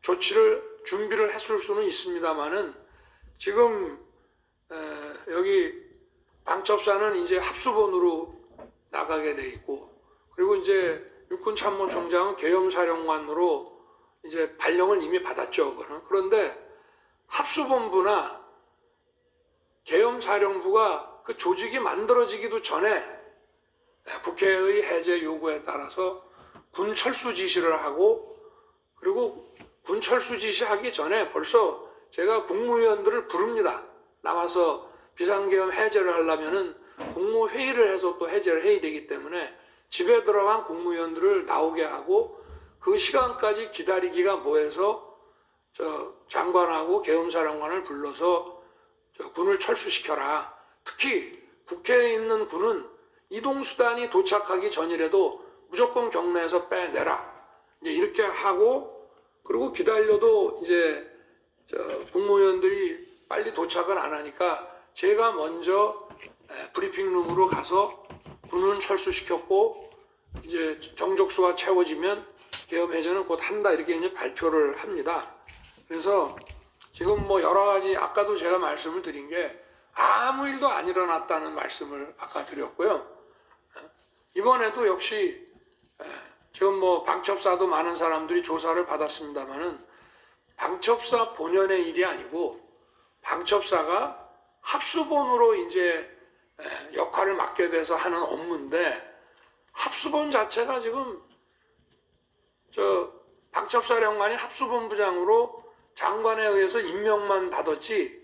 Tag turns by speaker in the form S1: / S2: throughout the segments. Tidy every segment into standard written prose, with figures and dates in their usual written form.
S1: 조치를 준비를 했을 수는 있습니다만은 지금 여기 방첩사는 이제 합수본으로 나가게 돼 있고, 그리고 이제 육군참모총장은 계엄사령관으로 이제 발령을 이미 받았죠. 그런데 합수본부나 계엄사령부가 그 조직이 만들어지기도 전에 국회의 해제 요구에 따라서 군 철수 지시를 하고, 그리고 군 철수 지시하기 전에 벌써 제가 국무위원들을 부릅니다. 나와서 비상계엄 해제를 하려면은 국무회의를 해서 또 해제를 해야 되기 때문에 집에 들어간 국무위원들을 나오게 하고, 그 시간까지 기다리기가 뭐해서 장관하고 계엄사령관을 불러서 군을 철수시켜라. 특히 국회에 있는 군은 이동수단이 도착하기 전이라도 무조건 경내에서 빼내라. 이제 이렇게 하고, 그리고 기다려도 이제 국무위원들이 빨리 도착을 안 하니까 제가 먼저 브리핑룸으로 가서 군은 철수시켰고 이제 정족수가 채워지면 계엄 해제는 곧 한다, 이렇게 이제 발표를 합니다. 그래서 지금 뭐 여러 가지, 아까도 제가 말씀을 드린 게 아무 일도 안 일어났다는 말씀을 아까 드렸고요. 이번에도 역시 지금 뭐 방첩사도 많은 사람들이 조사를 받았습니다만은 방첩사 본연의 일이 아니고 방첩사가 합수본으로 이제 역할을 맡게 돼서 하는 업무인데, 합수본 자체가 지금 방첩사령관이 합수본부장으로 장관에 의해서 임명만 받았지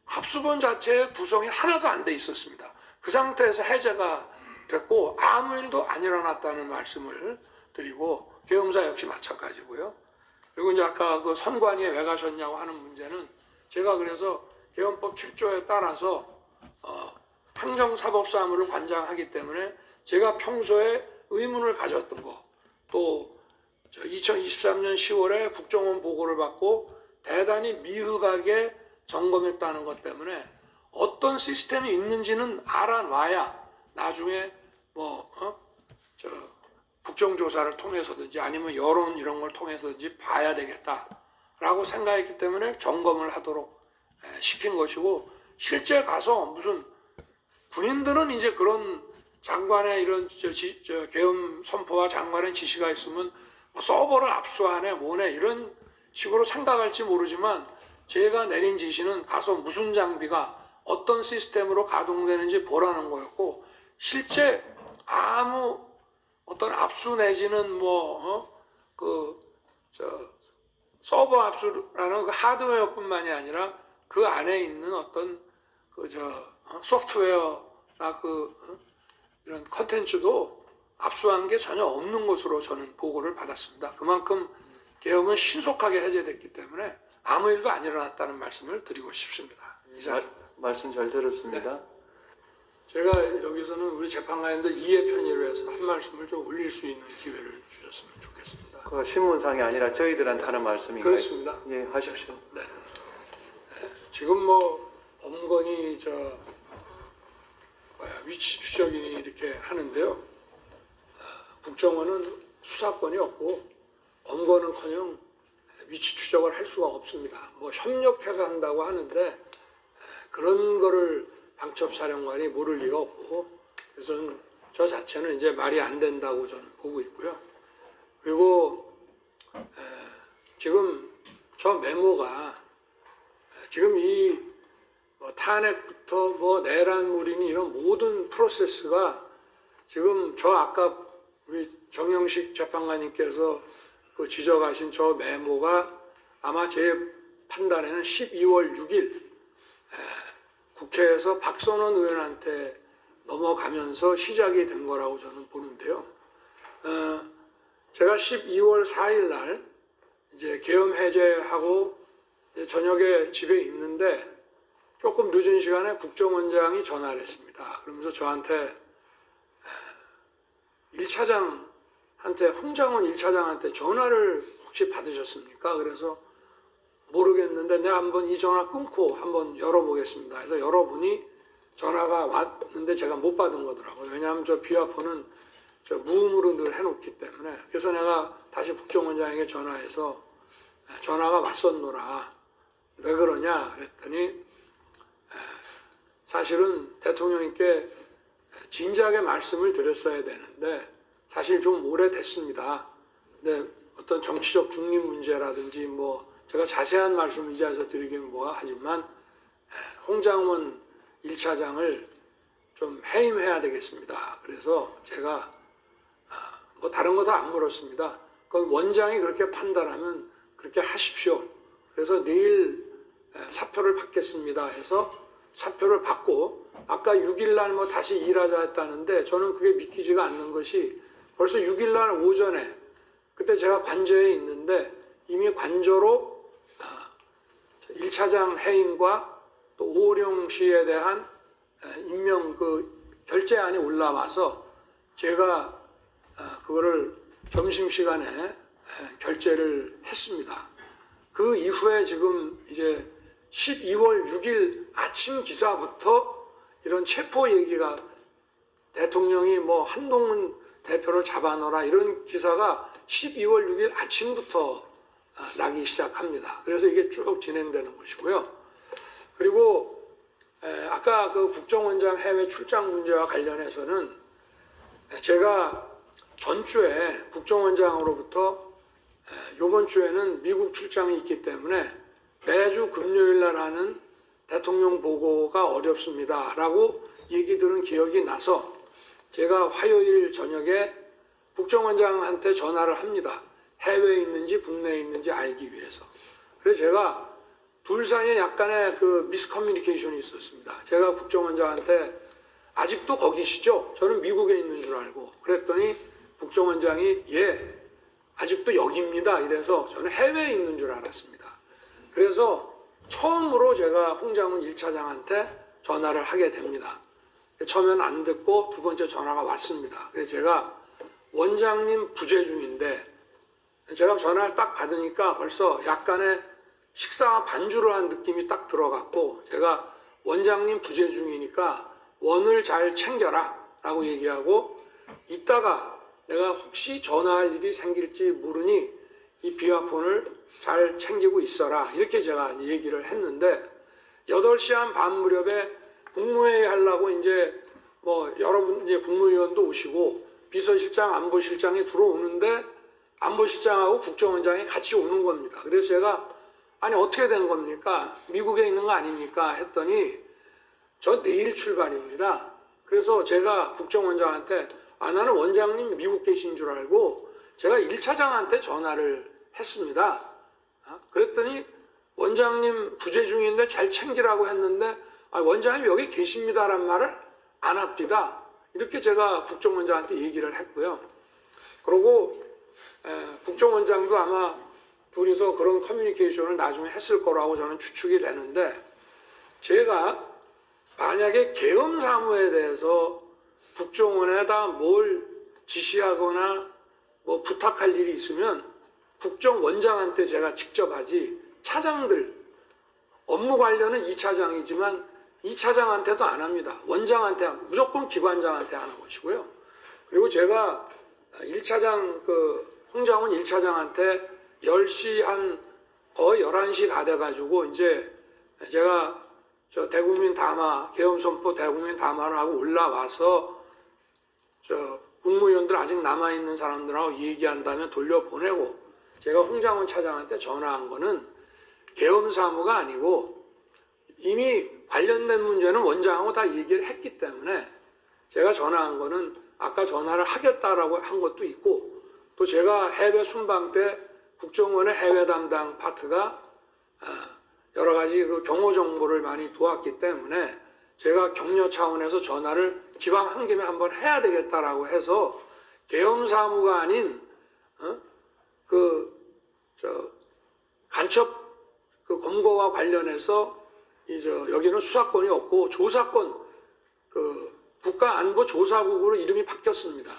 S1: 합수본 자체의 구성이 하나도 안 돼 있었습니다. 그 상태에서 해제가 됐고 아무 일도 안 일어났다는 말씀을 드리고, 계엄사 역시 마찬가지고요. 그리고 이제 아까 그 선관위 왜 가셨냐고 하는 문제는 제가 그래서 계엄법 7조에 따라서 행정사법사무를 관장하기 때문에 제가 평소에 의문을 가졌던 거, 또 2023년 10월에 국정원 보고를 받고 대단히 미흡하게 점검했다는 것 때문에 어떤 시스템이 있는지는 알아놔야 나중에 국정조사를 통해서든지 아니면 여론 이런 걸 통해서든지 봐야 되겠다라고 생각했기 때문에 점검을 하도록 시킨 것이고, 실제 가서 무슨 군인들은 이제 그런 장관의 이런 계엄 선포와 장관의 지시가 있으면 뭐 서버를 압수하네 뭐네 이런 식으로 생각할지 모르지만, 제가 내린 지시는 가서 무슨 장비가 어떤 시스템으로 가동되는지 보라는 거였고, 실제 아무 어떤 압수 내지는 서버 압수라는 그 하드웨어뿐만이 아니라 그 안에 있는 어떤 소프트웨어나 이런 컨텐츠도 압수한 게 전혀 없는 것으로 저는 보고를 받았습니다. 그만큼 계엄은 신속하게 해제됐기 때문에 아무 일도 안 일어났다는 말씀을 드리고 싶습니다. 이상입니다.
S2: 말씀 잘 들었습니다.
S1: 네. 제가 여기서는 우리 재판관님들 이해 편의를 해서 한 말씀을 좀 올릴 수 있는 기회를 주셨으면 좋겠습니다.
S2: 그 신문상이 아니라 저희들한테 하는 말씀인가요?
S1: 그렇습니다.
S2: 예, 하십시오.
S1: 네. 지금 뭐 범건이 위치 추적인이 이렇게 하는데요. 국정원은 수사권이 없고 범건은커녕 위치 추적을 할 수가 없습니다. 뭐 협력해서 한다고 하는데 그런 거를 방첩사령관이 모를 리가 없고, 그래서 저 자체는 이제 말이 안 된다고 저는 보고 있고요. 그리고 지금 저 메모가 지금 이 탄핵부터 내란물이니 이런 모든 프로세스가 지금 저 아까 우리 정영식 재판관님께서 그 지적하신 저 메모가 아마 제 판단에는 12월 6일 국회에서 박선원 의원한테 넘어가면서 시작이 된 거라고 저는 보는데요. 제가 12월 4일 날 이제 계엄 해제하고 이제 저녁에 집에 있는데 조금 늦은 시간에 국정원장이 전화를 했습니다. 그러면서 저한테 1차장한테, 홍장원 1차장한테 전화를 혹시 받으셨습니까? 그래서 모르겠는데 내가 한번 이 전화 끊고 한번 열어보겠습니다. 그래서 열어보니 전화가 왔는데 제가 못 받은 거더라고요. 왜냐하면 저 비화폰은 저 무음으로 늘 해놓기 때문에. 그래서 내가 다시 국정원장에게 전화해서 전화가 왔었노라. 왜 그러냐 그랬더니 사실은 대통령님께 진지하게 말씀을 드렸어야 되는데 사실 좀 오래됐습니다. 근데 어떤 정치적 중립 문제라든지 뭐 제가 자세한 말씀을 이 자리에서 드리기는 하지만 홍장원 1차장을 좀 해임해야 되겠습니다. 그래서 제가 뭐 다른 거 다 안 물었습니다. 그건 원장이 그렇게 판단하면 그렇게 하십시오. 그래서 내일 사표를 받겠습니다 해서 사표를 받고 아까 6일날 뭐 다시 일하자 했다는데 저는 그게 믿기지가 않는 것이 벌써 6일날 오전에 그때 제가 관저에 있는데 이미 관저로 1차장 해임과 또 오호령 씨에 대한 임명 결재안이 올라와서 제가 그거를 점심시간에 결재를 했습니다. 그 이후에 지금 이제 12월 6일 아침 기사부터 이런 체포 얘기가 대통령이 뭐 한동훈 대표를 잡아넣어라 이런 기사가 12월 6일 아침부터 나기 시작합니다. 그래서 이게 쭉 진행되는 것이고요. 그리고 아까 그 국정원장 해외 출장 문제와 관련해서는 제가 전주에 국정원장으로부터 이번 주에는 미국 출장이 있기 때문에 매주 금요일 날 하는 대통령 보고가 어렵습니다 라고 얘기 들은 기억이 나서 제가 화요일 저녁에 국정원장한테 전화를 합니다. 해외에 있는지 국내에 있는지 알기 위해서. 그래서 제가 둘 사이에 약간의 그 미스커뮤니케이션이 있었습니다. 제가 국정원장한테 아직도 거기시죠? 저는 미국에 있는 줄 알고 그랬더니 국정원장이 예, 아직도 여기입니다. 이래서 저는 해외에 있는 줄 알았습니다. 그래서 처음으로 제가 홍장훈 1차장한테 전화를 하게 됩니다. 처음엔 안 듣고 두 번째 전화가 왔습니다. 그래서 제가 원장님 부재 중인데 제가 전화를 딱 받으니까 벌써 약간의 식사 반주를 한 느낌이 딱 들어갔고 제가 원장님 부재 중이니까 원을 잘 챙겨라 라고 얘기하고 이따가 내가 혹시 전화할 일이 생길지 모르니 이 비화폰을 잘 챙기고 있어라 이렇게 제가 얘기를 했는데 8시 한 반 무렵에 국무회의 하려고 이제 뭐 여러분 이제 국무위원도 오시고 비서실장 안보실장이 들어오는데 안보실장하고 국정원장이 같이 오는 겁니다. 그래서 제가 아니 어떻게 된 겁니까? 미국에 있는 거 아닙니까? 했더니 저 내일 출발입니다. 그래서 제가 국정원장한테 나는 원장님 미국 계신 줄 알고 제가 1차장한테 전화를 했습니다. 그랬더니 원장님 부재 중인데 잘 챙기라고 했는데 원장님 여기 계십니다란 말을 안 합니다. 이렇게 제가 국정원장한테 얘기를 했고요. 그리고 국정원장도 아마 둘이서 그런 커뮤니케이션을 나중에 했을 거라고 저는 추측이 되는데 제가 만약에 계엄 사무에 대해서 국정원에다 뭘 지시하거나 뭐 부탁할 일이 있으면 국정원장한테 제가 직접 하지 차장들 업무 관련은 2차장이지만 2차장한테도 안 합니다. 원장한테 무조건 기관장한테 하는 것이고요. 그리고 제가 1차장 홍장훈 1차장한테 10시 한 거의 11시 다 돼가지고 이제 제가 저 대국민 담화 계엄 선포 대국민 담화를 하고 올라와서 저 국무위원들 아직 남아있는 사람들하고 얘기한 다음에 돌려보내고 제가 홍장훈 차장한테 전화한 거는 계엄 사무가 아니고 이미 관련된 문제는 원장하고 다 얘기를 했기 때문에 제가 전화한 거는 아까 전화를 하겠다라고 한 것도 있고 또 제가 해외 순방 때 국정원의 해외 담당 파트가 여러 가지 그 경호 정보를 많이 도왔기 때문에 제가 격려 차원에서 전화를 기왕 한 김에 한번 해야 되겠다라고 해서 계엄 사무가 아닌 간첩 검거와 관련해서 여기는 수사권이 없고 조사권 국가안보조사국으로 이름이 바뀌었습니다.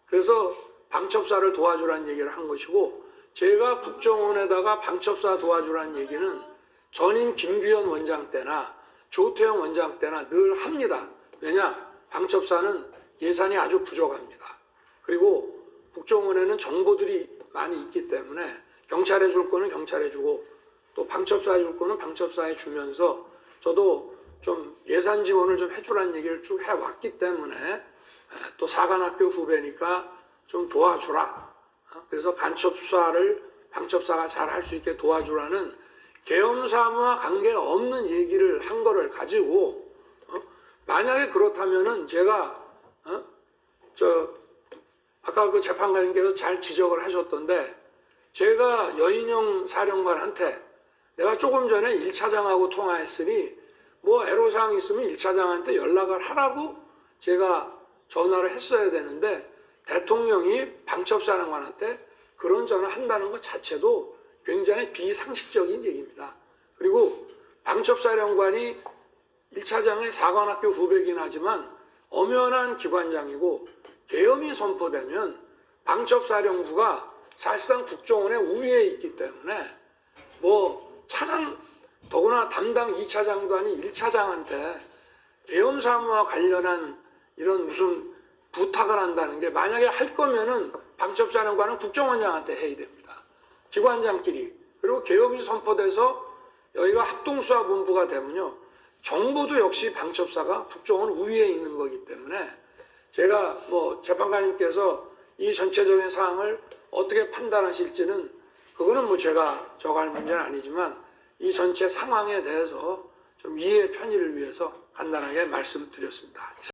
S1: 그래서 방첩사를 도와주라는 얘기를 한 것이고 제가 국정원에다가 방첩사 도와주라는 얘기는 전임 김규현 원장 때나 조태영 원장 때나 늘 합니다. 왜냐? 방첩사는 예산이 아주 부족합니다. 그리고 국정원에는 정보들이 많이 있기 때문에 경찰에 줄 거는 경찰에 주고 또 방첩사에 줄 거는 방첩사에 주면서 저도 좀 예산 지원을 좀 해주라는 얘기를 쭉 해왔기 때문에 또 사관학교 후배니까 좀 도와주라. 그래서 간첩사를 방첩사가 잘 할 수 있게 도와주라는 계엄사무와 관계없는 얘기를 한 거를 가지고 만약에 그렇다면은 제가 아까 그 재판관님께서 잘 지적을 하셨던데 제가 여인영 사령관한테 내가 조금 전에 1차장하고 통화했으니 뭐 애로사항 있으면 1차장한테 연락을 하라고 제가 전화를 했어야 되는데 대통령이 방첩사령관한테 그런 전화를 한다는 것 자체도 굉장히 비상식적인 얘기입니다. 그리고 방첩사령관이 1차장의 사관학교 후배긴 하지만 엄연한 기관장이고 계엄이 선포되면 방첩사령부가 사실상 국정원의 우위에 있기 때문에 뭐 차장 더구나 담당 2차장도 아닌 1차장한테 계엄사무와 관련한 이런 무슨 부탁을 한다는 게 만약에 할 거면은 방첩사령관은 국정원장한테 해야 됩니다. 기관장끼리. 그리고 계엄이 선포돼서 여기가 합동수사본부가 되면요. 정부도 역시 방첩사가 국정원 우위에 있는 거기 때문에 제가 뭐 재판관님께서 이 전체적인 사항을 어떻게 판단하실지는 그거는 뭐 제가 할 문제는 아니지만 이 전체 상황에 대해서 좀 이해의 편의를 위해서 간단하게 말씀드렸습니다.